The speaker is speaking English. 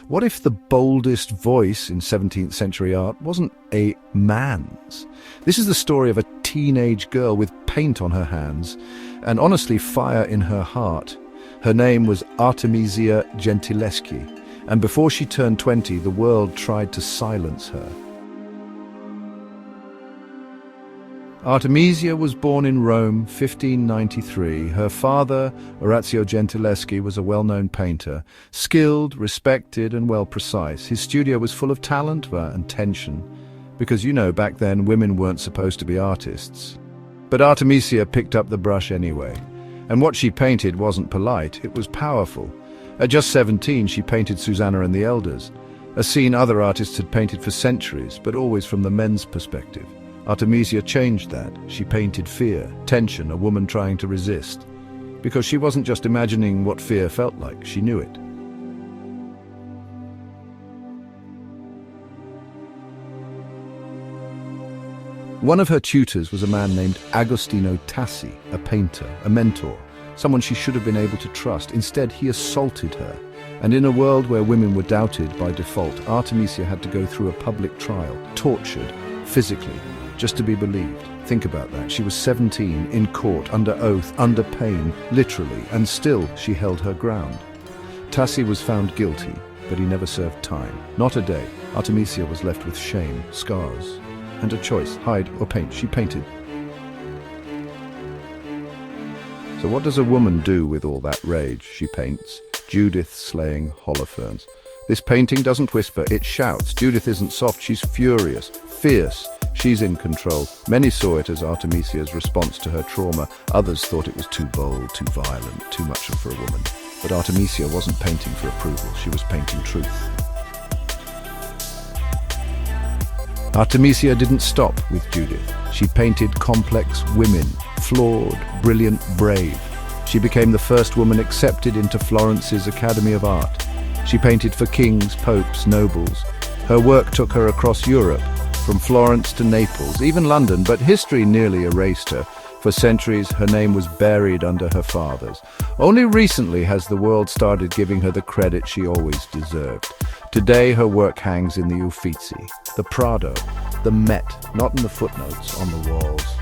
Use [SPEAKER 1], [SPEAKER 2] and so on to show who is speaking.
[SPEAKER 1] What if the boldest voice in 17th century art wasn't a man's? This is the story of a teenage girl with paint on her hands and honestly fire in her heart. Her name was Artemisia Gentileschi, and before she turned 20, the world tried to silence her. Artemisia was born in Rome, 1593. Her father, Orazio Gentileschi, was a well-known painter, skilled, respected, and well-precise. His studio was full of talent and tension, because, back then women weren't supposed to be artists. But Artemisia picked up the brush anyway, and what she painted wasn't polite, it was powerful. At just 17, she painted Susanna and the Elders, a scene other artists had painted for centuries, but always from the men's perspective. Artemisia changed that. She painted fear, tension, a woman trying to resist. Because she wasn't just imagining what fear felt like, she knew it. One of her tutors was a man named Agostino Tassi, a painter, a mentor, someone she should have been able to trust. Instead, he assaulted her. And in a world where women were doubted by default, Artemisia had to go through a public trial, tortured, physically, just to be believed. Think about that. She was 17, in court, under oath, under pain, literally, and still she held her ground. Tassi was found guilty, but he never served time. Not a day. Artemisia was left with shame, scars, and a choice, hide or paint. She painted. So what does a woman do with all that rage? She paints. Judith Slaying Holofernes. This painting doesn't whisper, it shouts. Judith isn't soft, she's furious, fierce. She's in control. Many saw it as Artemisia's response to her trauma. Others thought it was too bold, too violent, too much for a woman. But Artemisia wasn't painting for approval, she was painting truth. Artemisia didn't stop with Judith. She painted complex women, flawed, brilliant, brave. She became the first woman accepted into Florence's Academy of Art. She painted for kings, popes, nobles. Her work took her across Europe, from Florence to Naples, even London, but history nearly erased her. For centuries, her name was buried under her father's. Only recently has the world started giving her the credit she always deserved. Today, her work hangs in the Uffizi, the Prado, the Met, not in the footnotes on the walls.